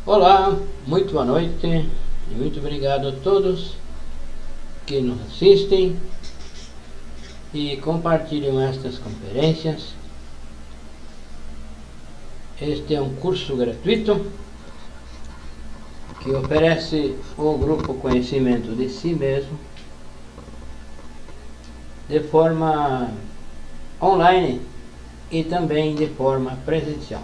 Olá, muito boa noite e muito obrigado a todos que nos assistem e compartilham estas conferências. Este é um curso gratuito que oferece o grupo Conhecimento de Si Mesmo de forma online e também de forma presencial.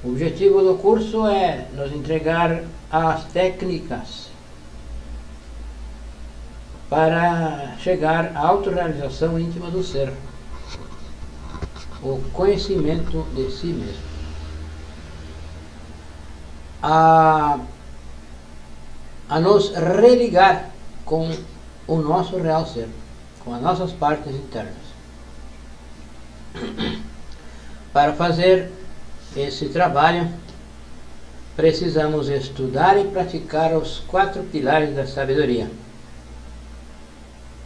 O objetivo do curso é nos entregar as técnicas para chegar à autorrealização íntima do ser, o conhecimento de si mesmo. A nos religar com o nosso real ser, com as nossas partes internas. Para fazer esse trabalho, precisamos estudar e praticar os 4 pilares da sabedoria: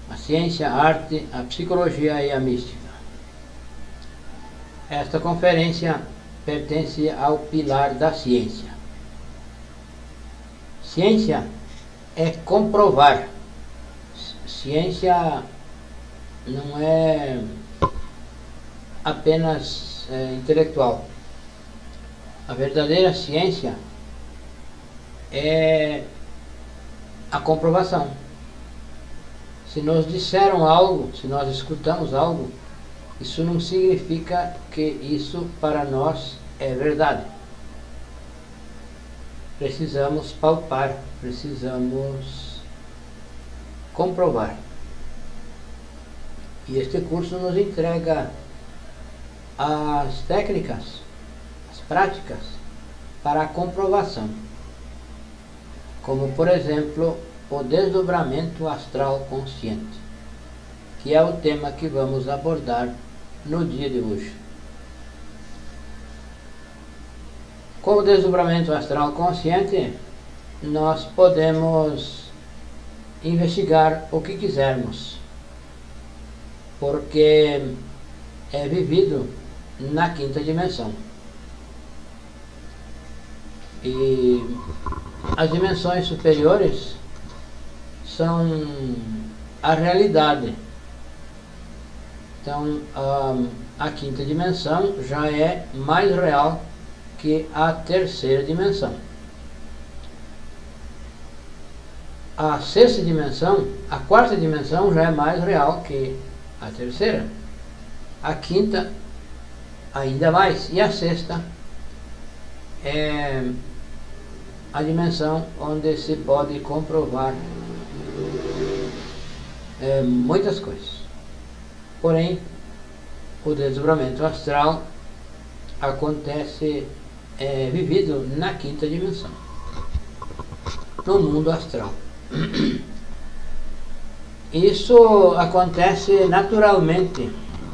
a ciência, a arte, a psicologia e a mística. Esta conferência pertence ao pilar da ciência. Ciência é comprovar. Ciência não é apenas intelectual. A verdadeira ciência é a comprovação. Se nos disseram algo, se nós escutamos algo, isso não significa que isso para nós é verdade. Precisamos palpar, precisamos comprovar. E este curso nos entrega as técnicas, práticas para a comprovação, como por exemplo o desdobramento astral consciente, que é o tema que vamos abordar no dia de hoje. Com o desdobramento astral consciente, nós podemos investigar o que quisermos, porque é vivido na 5ª dimensão. E as dimensões superiores são a realidade. Então, a 5ª dimensão já é mais real que a 3ª dimensão. A 6ª dimensão, a 4ª dimensão já é mais real que a 3ª. A 5ª ainda mais. E a 6ª é a dimensão onde se pode comprovar muitas coisas. Porém, o desdobramento astral acontece vivido na 5ª dimensão, no mundo astral. Isso acontece naturalmente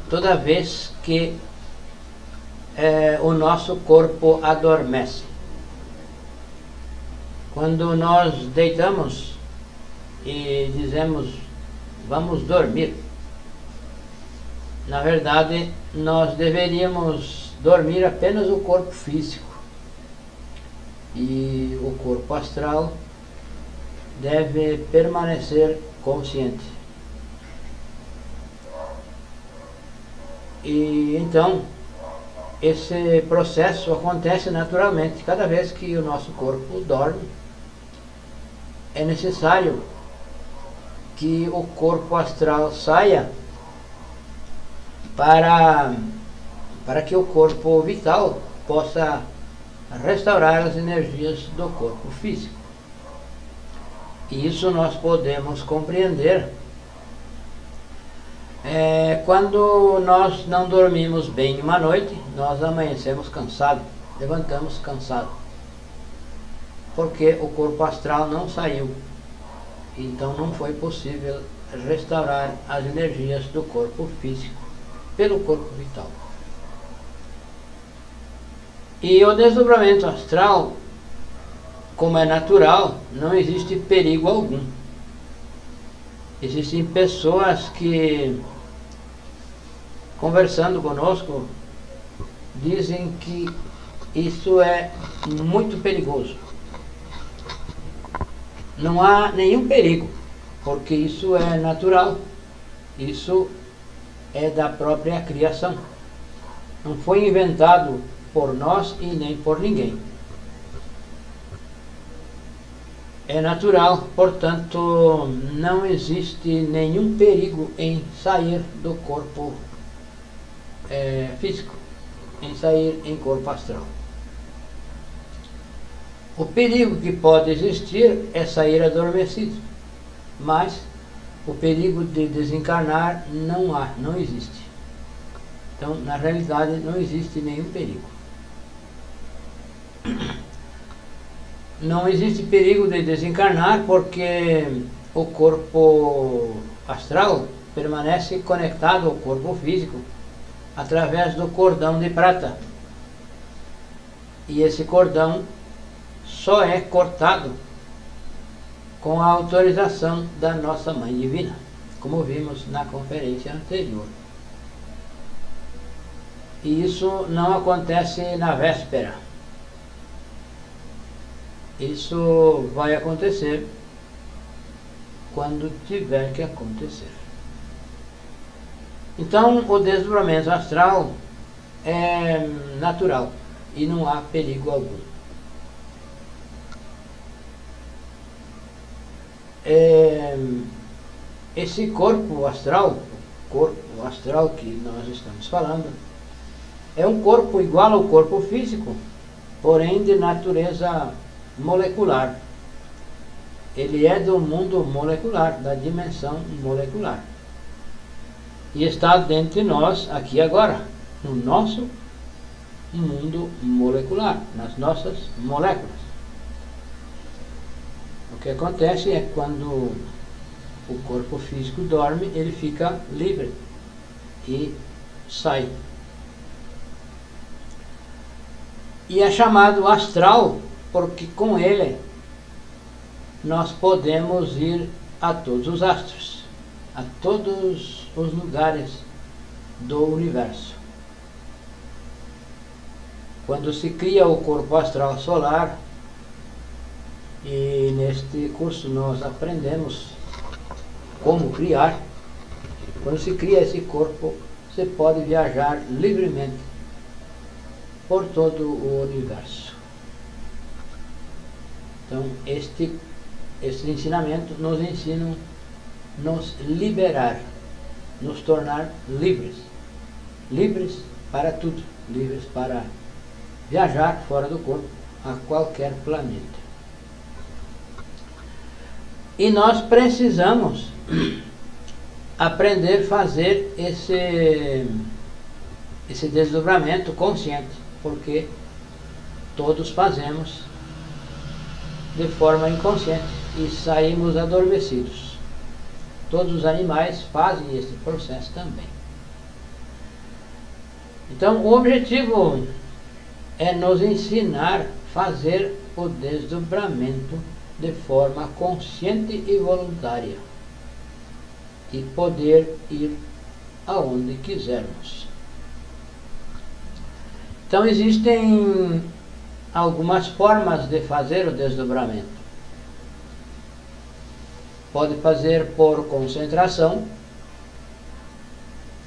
toda vez que o nosso corpo adormece. Quando nós deitamos e dizemos vamos dormir, na verdade nós deveríamos dormir apenas o corpo físico, e o corpo astral deve permanecer consciente. E então esse processo acontece naturalmente. Cada vez que o nosso corpo dorme, é necessário que o corpo astral saia para que o corpo vital possa restaurar as energias do corpo físico. E isso nós podemos compreender quando nós não dormimos bem uma noite, nós amanhecemos cansados, levantamos cansados, porque o corpo astral não saiu, então não foi possível restaurar as energias do corpo físico pelo corpo vital. E o desdobramento astral, como é natural, não existe perigo algum. Existem pessoas que, conversando conosco, dizem que isso é muito perigoso. Não há nenhum perigo, porque isso é natural, isso é da própria criação. Não foi inventado por nós e nem por ninguém. É natural, portanto, não existe nenhum perigo em sair do corpo físico, em sair em corpo astral. O perigo que pode existir é sair adormecido, mas o perigo de desencarnar não existe. Então, na realidade, não existe nenhum perigo. Não existe perigo de desencarnar porque o corpo astral permanece conectado ao corpo físico através do cordão de prata. E esse cordão só é cortado com a autorização da nossa Mãe Divina, como vimos na conferência anterior. E isso não acontece na véspera. Isso vai acontecer quando tiver que acontecer. Então, o desdobramento astral é natural e não há perigo algum. Esse corpo astral que nós estamos falando, é um corpo igual ao corpo físico, porém de natureza molecular. Ele é do mundo molecular, da dimensão molecular. E está dentro de nós, aqui agora, no nosso mundo molecular, nas nossas moléculas. O que acontece é que quando o corpo físico dorme, ele fica livre e sai. E é chamado astral porque com ele nós podemos ir a todos os astros, a todos os lugares do universo. Quando se cria o corpo astral solar, e neste curso nós aprendemos como criar, quando se cria esse corpo, você pode viajar livremente por todo o universo. Então, estes ensinamentos nos ensinam a nos liberar, nos tornar livres. Livres para tudo, livres para viajar fora do corpo a qualquer planeta. E nós precisamos aprender a fazer esse desdobramento consciente, porque todos fazemos de forma inconsciente e saímos adormecidos. Todos os animais fazem esse processo também. Então, o objetivo é nos ensinar a fazer o desdobramento de forma consciente e voluntária e poder ir aonde quisermos. Então, existem algumas formas de fazer o desdobramento. Pode fazer por concentração,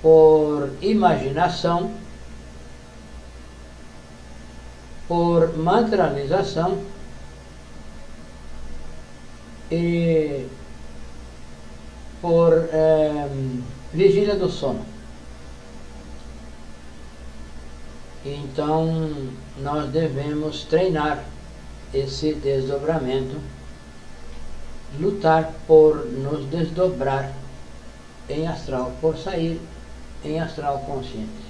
por imaginação, por mantralização e por vigília do sono. Então, nós devemos treinar esse desdobramento, lutar por nos desdobrar em astral, por sair em astral consciente.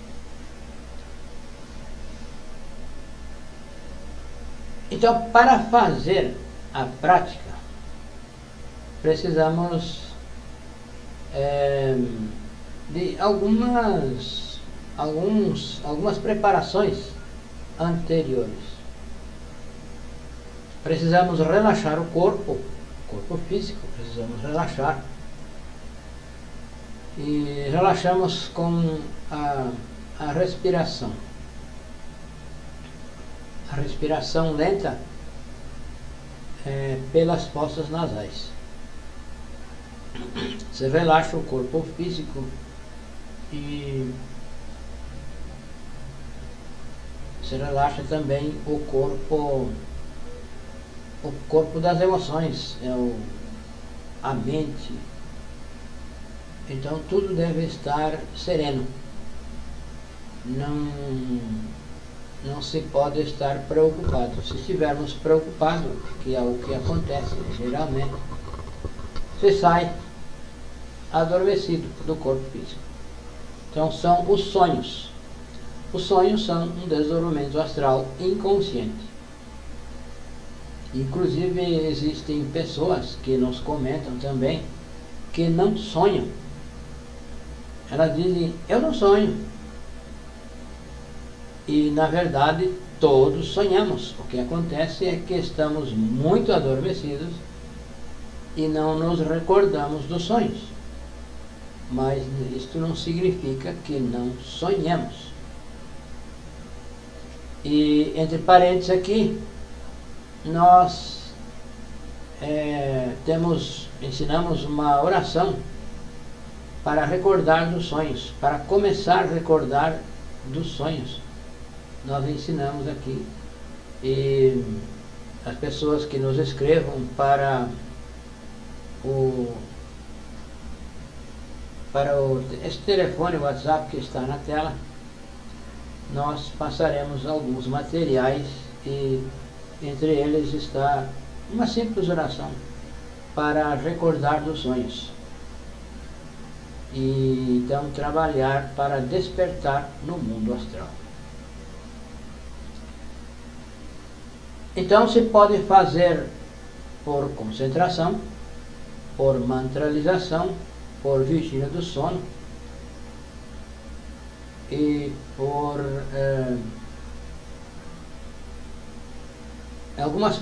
Então, para fazer a prática, precisamos de algumas preparações anteriores. Precisamos relaxar o corpo físico, precisamos relaxar. E relaxamos com a respiração. respiração lenta pelas fossas nasais. Você relaxa o corpo físico e você relaxa também o corpo das emoções, a mente. Então tudo deve estar sereno. Não se pode estar preocupado. Se estivermos preocupados, que é o que acontece geralmente, você sai adormecido do corpo físico. Então são os sonhos. Os sonhos são um desdobramento astral inconsciente. Inclusive existem pessoas que nos comentam também que não sonham. Elas dizem, eu não sonho. E na verdade todos sonhamos. O que acontece é que estamos muito adormecidos e não nos recordamos dos sonhos. Mas isto não significa que não sonhemos. E entre parênteses aqui, nós ensinamos uma oração para recordar dos sonhos, para começar a recordar dos sonhos. Nós ensinamos aqui. E as pessoas que nos escrevam para esse telefone, o WhatsApp que está na tela, nós passaremos alguns materiais e entre eles está uma simples oração para recordar dos sonhos e então trabalhar para despertar no mundo astral. Então se pode fazer por concentração, por mantralização, por vigília do sono e por algumas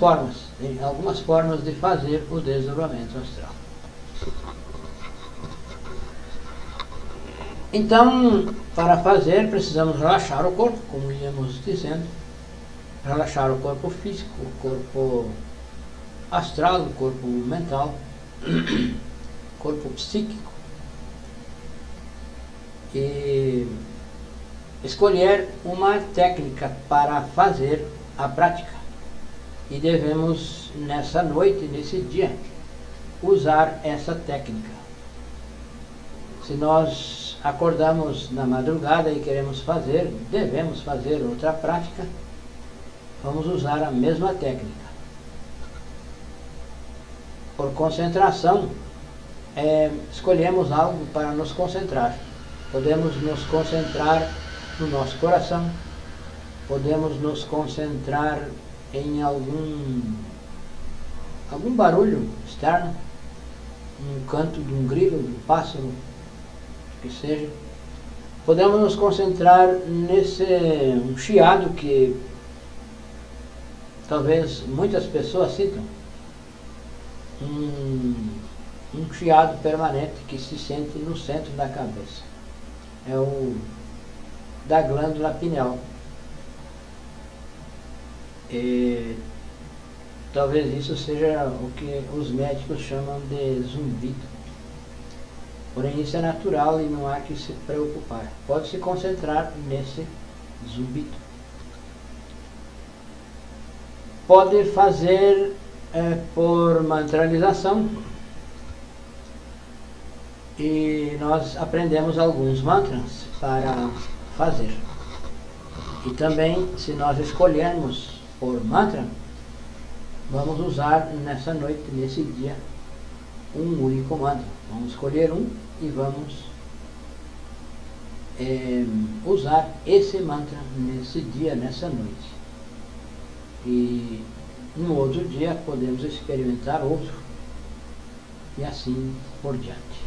formas de fazer o desdobramento astral. Então, para fazer, precisamos relaxar o corpo, como íamos dizendo, relaxar o corpo físico, o corpo astral, o corpo mental, corpo psíquico, e escolher uma técnica para fazer a prática. E devemos, nessa noite, nesse dia, usar essa técnica. Se nós acordamos na madrugada e devemos fazer outra prática, vamos usar a mesma técnica. Por concentração, escolhemos algo para nos concentrar. Podemos nos concentrar no nosso coração, podemos nos concentrar em algum barulho externo, um canto de um grilo, de um pássaro, que seja. Podemos nos concentrar nesse um chiado que talvez muitas pessoas sintam, um chiado permanente que se sente no centro da cabeça. É o da glândula pineal. E talvez isso seja o que os médicos chamam de zumbido. Porém isso é natural e não há que se preocupar. Pode se concentrar nesse zumbido. Pode fazer por mantralização. E nós aprendemos alguns mantras para fazer. E também, se nós escolhermos por mantra, vamos usar nessa noite, nesse dia, um único mantra. Vamos escolher um e vamos usar esse mantra nesse dia, nessa noite. E no outro dia podemos experimentar outro e assim por diante.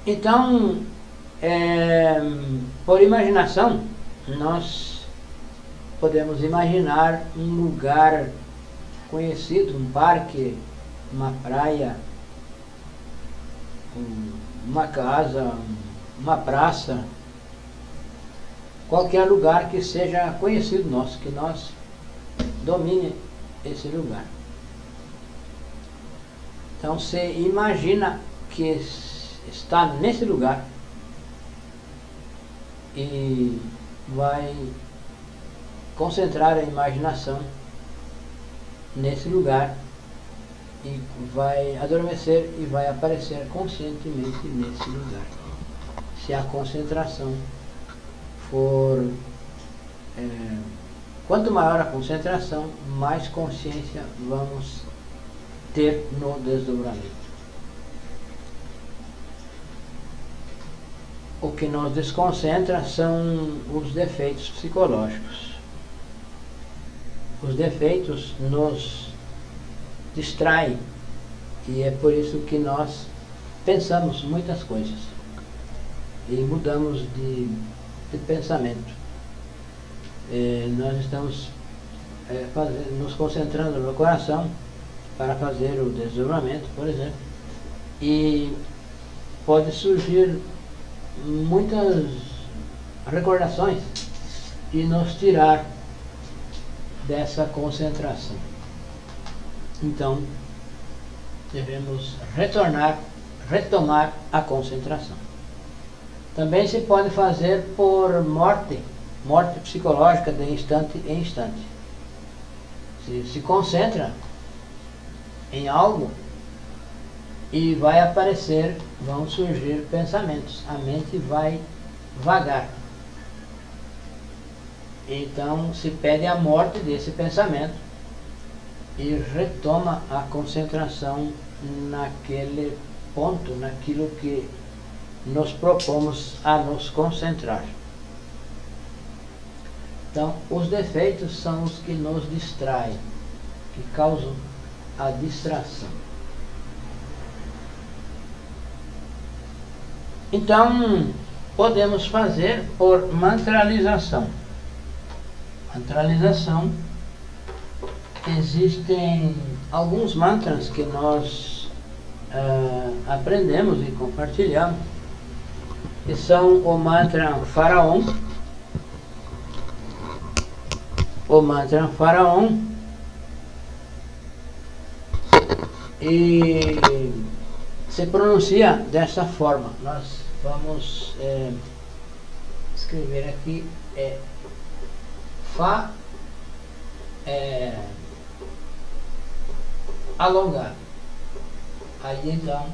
Então, por imaginação, nós podemos imaginar um lugar conhecido, um parque, uma praia, uma casa, uma praça, qualquer lugar que seja conhecido nosso, que nós domine esse lugar. Então você imagina que está nesse lugar e vai concentrar a imaginação nesse lugar e vai adormecer e vai aparecer conscientemente nesse lugar. Se a concentração for... quanto maior a concentração, mais consciência vamos ter no desdobramento. O que nos desconcentra são os defeitos psicológicos. Os defeitos nos distraem e é por isso que nós pensamos muitas coisas e mudamos de pensamento. Nós estamos nos concentrando no coração para fazer o desdobramento, por exemplo, e pode surgir muitas recordações e nos tirar dessa concentração. Então, devemos retomar a concentração. Também se pode fazer por morte psicológica de instante em instante. Se concentra em algo e vai aparecer, vão surgir pensamentos, a mente vai vagar. Então se pede a morte desse pensamento e retoma a concentração naquele ponto, naquilo que nos propomos a nos concentrar. Então, os defeitos são os que nos distraem, que causam a distração. Então, podemos fazer por mantralização. Mantralização, existem alguns mantras que nós aprendemos e compartilhamos, que são o mantra Faraon, e se pronuncia dessa forma. Nós vamos escrever aqui Fá alongado. Aí então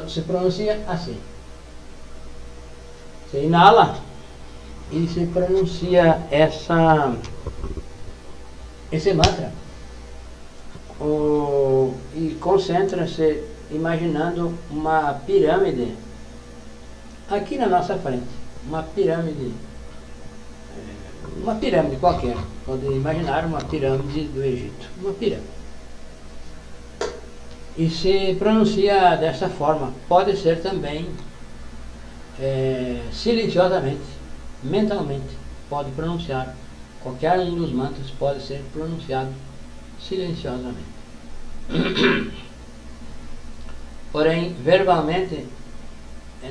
se pronuncia assim. Você inala e se pronuncia esse mantra. E concentra-se imaginando uma pirâmide aqui na nossa frente. Uma pirâmide qualquer. Pode imaginar uma pirâmide do Egito. Uma pirâmide. E se pronuncia dessa forma. Pode ser também silenciosamente, mentalmente. Pode pronunciar. Qualquer um dos mantras pode ser pronunciado silenciosamente. Porém, verbalmente,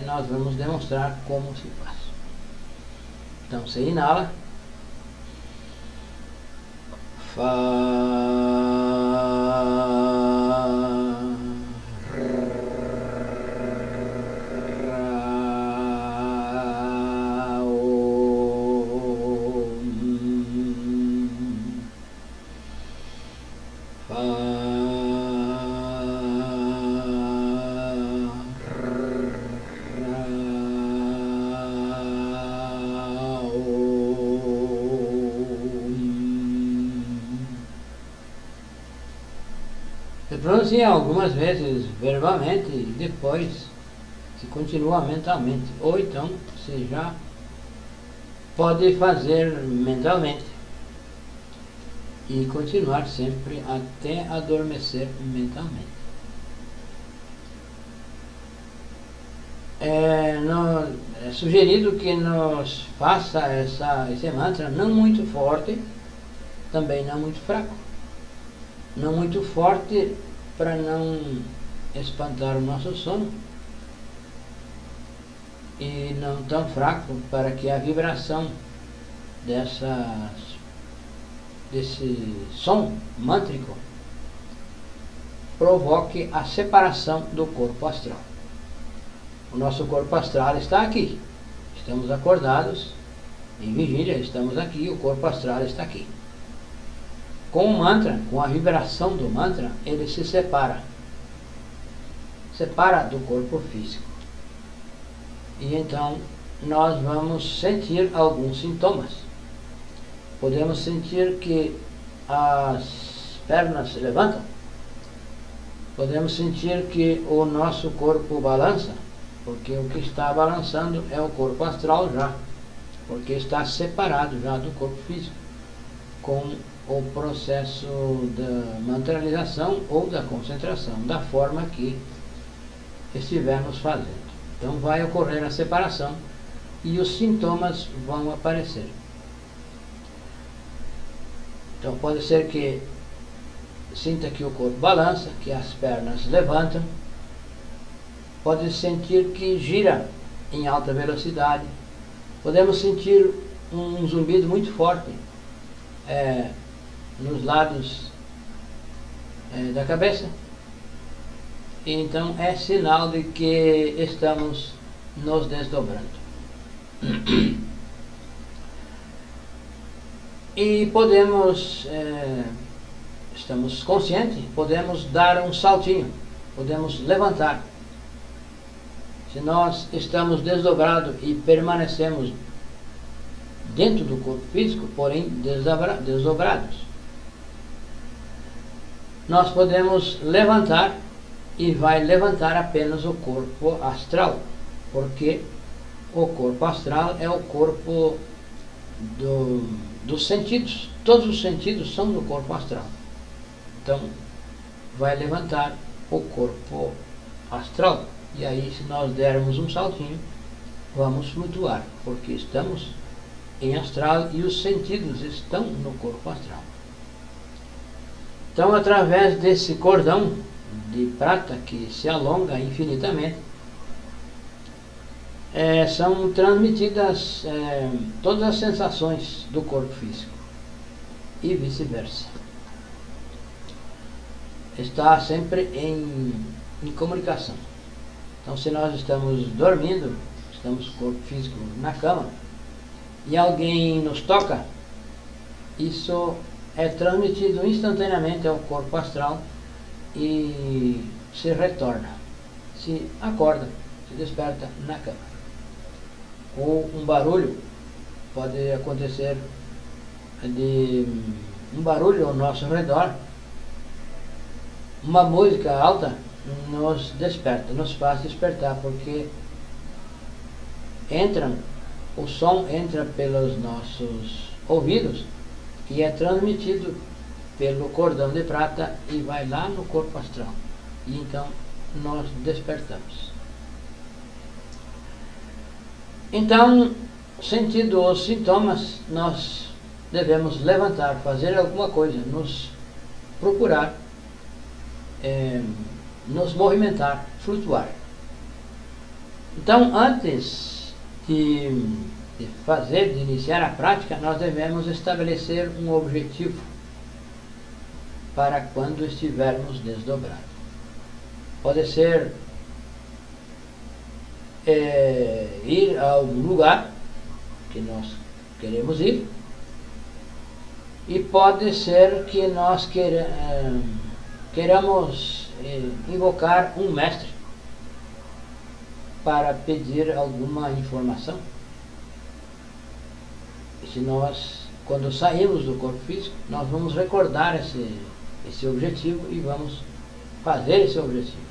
nós vamos demonstrar como se faz. Então, você inala. Se pronuncia algumas vezes verbalmente e depois se continua mentalmente. Ou então você já pode fazer mentalmente e continuar sempre até adormecer mentalmente. é sugerido que nos faça esse mantra não muito forte, também não muito fraco. Não muito forte para não espantar o nosso sono, e não tão fraco para que a vibração desse som mântrico provoque a separação do corpo astral. O nosso corpo astral está aqui, estamos acordados em vigília, estamos aqui, o corpo astral está aqui. Com o mantra, com a vibração do mantra, ele se separa do corpo físico. E então nós vamos sentir alguns sintomas. Podemos sentir que as pernas se levantam. Podemos sentir que o nosso corpo balança, porque o que está balançando é o corpo astral já, porque está separado já do corpo físico, com o processo da mantralização ou da concentração, da forma que estivermos fazendo. Então vai ocorrer a separação e os sintomas vão aparecer. Então pode ser que sinta que o corpo balança, que as pernas levantam, pode sentir que gira em alta velocidade, podemos sentir um zumbido muito forte nos lados da cabeça. Então é sinal de que estamos nos desdobrando. E podemos, estamos conscientes, podemos dar um saltinho, podemos levantar. Se nós estamos desdobrados e permanecemos dentro do corpo físico, porém desdobrados, nós podemos levantar, e vai levantar apenas o corpo astral, porque o corpo astral é o corpo dos sentidos. Todos os sentidos são do corpo astral. Então vai levantar o corpo astral, e aí, se nós dermos um saltinho, vamos flutuar, porque estamos em astral e os sentidos estão no corpo astral. Então, através desse cordão de prata que se alonga infinitamente, são transmitidas todas as sensações do corpo físico e vice-versa. Está sempre em comunicação. Então, se nós estamos dormindo, estamos com o corpo físico na cama, e alguém nos toca, isso é transmitido instantaneamente ao corpo astral e se retorna, se acorda, se desperta na cama. Ou um barulho, pode acontecer de um barulho ao nosso redor, uma música alta nos desperta, nos faz despertar, porque o som entra pelos nossos ouvidos e é transmitido pelo cordão de prata e vai lá no corpo astral, e então nós despertamos. Então, sentindo os sintomas, nós devemos levantar, fazer alguma coisa, nos procurar, nos movimentar, flutuar. Então, antes de iniciar a prática, nós devemos estabelecer um objetivo para quando estivermos desdobrados. Pode ser ir a algum lugar que nós queremos ir, e pode ser que nós queiramos invocar um mestre para pedir alguma informação. E se nós, quando saímos do corpo físico, nós vamos recordar esse objetivo e vamos fazer esse objetivo.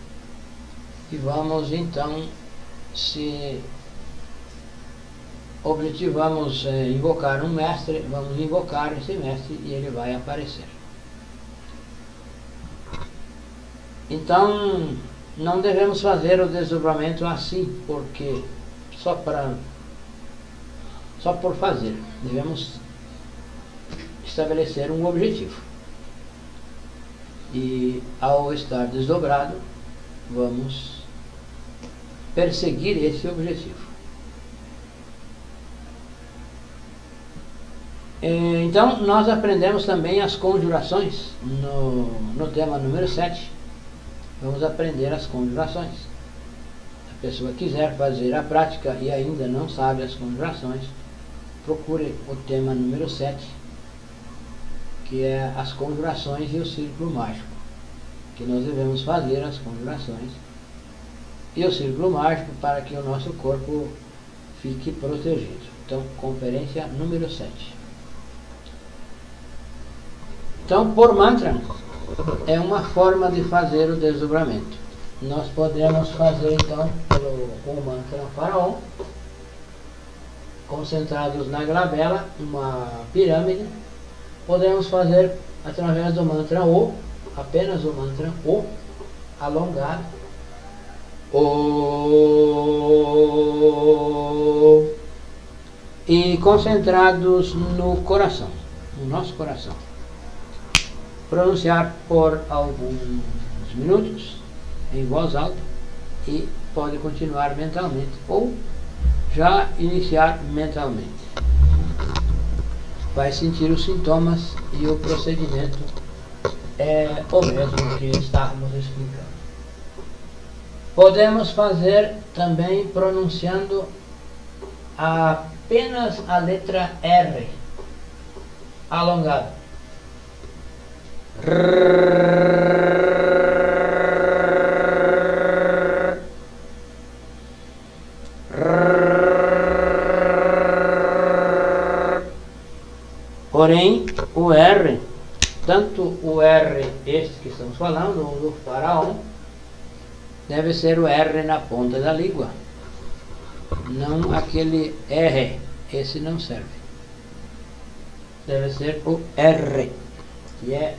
E vamos então, se objetivamos invocar um mestre, vamos invocar esse mestre e ele vai aparecer. Então, não devemos fazer o desdobramento assim, porque só por fazer. Devemos estabelecer um objetivo. E ao estar desdobrado, vamos perseguir esse objetivo. Então, nós aprendemos também as conjurações no tema número 7. Vamos aprender as conjurações. Se a pessoa quiser fazer a prática e ainda não sabe as conjurações, procure o tema número 7, que é as conjurações e o círculo mágico. Que nós devemos fazer as conjurações e o círculo mágico para que o nosso corpo fique protegido. Então, conferência número 7. Então, por mantra, é uma forma de fazer o desdobramento. Nós podemos fazer, então, com o mantra Faraó, concentrados na glabela, uma pirâmide. Podemos fazer através do mantra O, apenas o mantra O, alongado. O, e concentrados no coração, no nosso coração. Pronunciar por alguns minutos em voz alta e pode continuar mentalmente ou já iniciar mentalmente. Vai sentir os sintomas e o procedimento é o mesmo que estávamos explicando. Podemos fazer também pronunciando apenas a letra R, alongado. Porém, o R, tanto o R este que estamos falando, o do Faraó, deve ser o R na ponta da língua, não aquele R, esse não serve. Deve ser o R, que é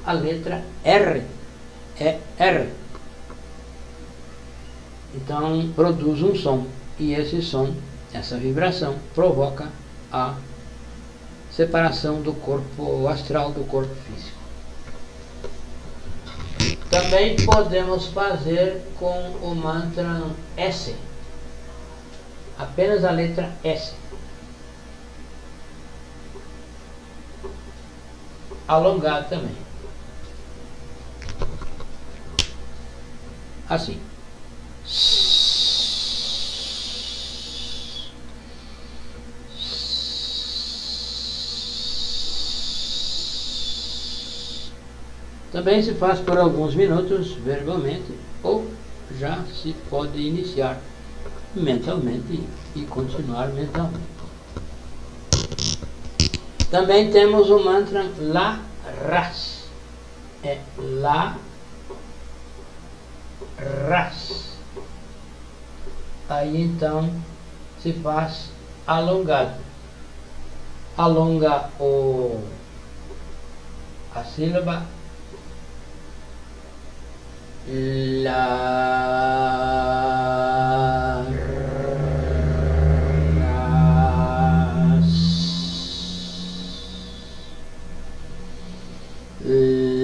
a letra R, é R. Então produz um som, e esse som, essa vibração, provoca a separação do corpo astral do corpo físico. Também podemos fazer com o mantra S, apenas a letra S, alongado também, assim. Também se faz por alguns minutos verbalmente, ou já se pode iniciar mentalmente e continuar mentalmente. Também temos o mantra La Ras, é La Ras. Aí então se faz alongado, alonga a sílaba La Ras,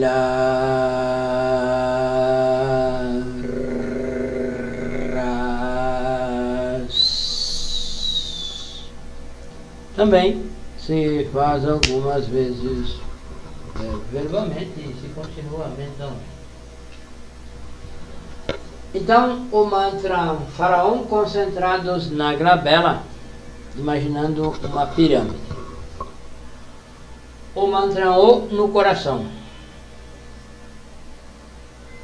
La Ras. Também se faz algumas vezes verbalmente e se continua mentalmente. Então, o mantra Faraó, concentrados na glabela, imaginando uma pirâmide. O mantra O no coração.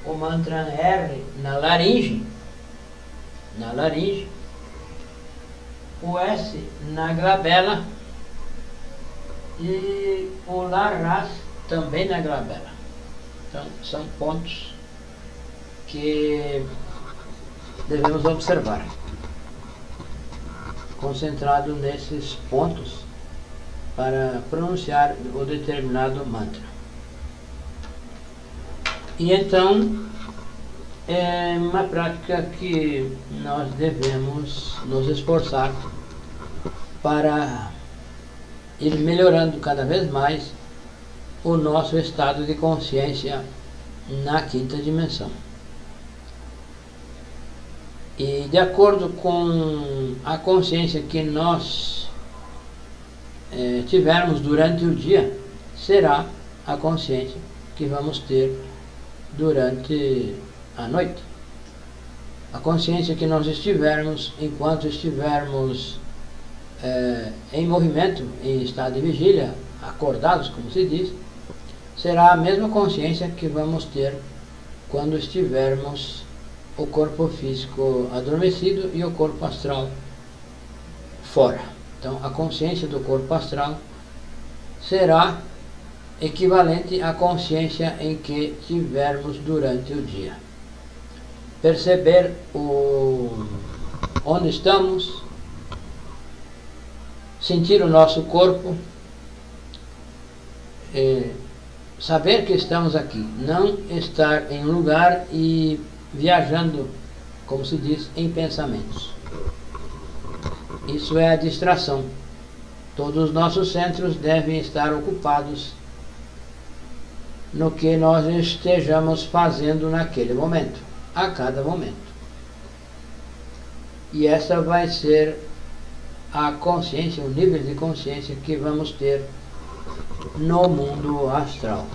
O mantra R na laringe. O S na glabela. E o La Ras também na glabela. Então, são pontos que devemos observar, concentrado nesses pontos para pronunciar o determinado mantra. E então é uma prática que nós devemos nos esforçar para ir melhorando cada vez mais o nosso estado de consciência na quinta dimensão. E de acordo com a consciência que nós tivermos durante o dia, será a consciência que vamos ter durante a noite. A consciência que nós estivermos enquanto estivermos em movimento, em estado de vigília, acordados, como se diz, será a mesma consciência que vamos ter quando estivermos o corpo físico adormecido e o corpo astral fora. Então, a consciência do corpo astral será equivalente à consciência em que tivermos durante o dia. Perceber onde estamos, sentir o nosso corpo, saber que estamos aqui, não estar em um lugar e viajando, como se diz, em pensamentos. Isso é a distração. Todos os nossos centros devem estar ocupados no que nós estejamos fazendo naquele momento, a cada momento. E essa vai ser a consciência, o nível de consciência que vamos ter no mundo astral.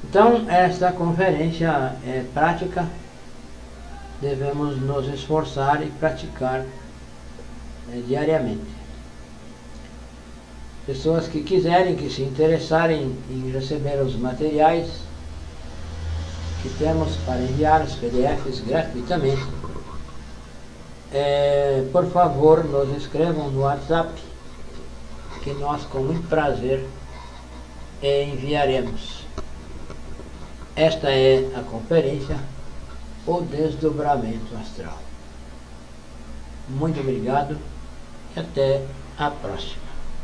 Então, esta conferência é prática, devemos nos esforçar e praticar diariamente. Pessoas que quiserem, que se interessarem em receber os materiais que temos para enviar os PDFs gratuitamente, por favor, nos escrevam no WhatsApp, que nós com muito prazer enviaremos. Esta é a conferência O Desdobramento Astral. Muito obrigado e até a próxima.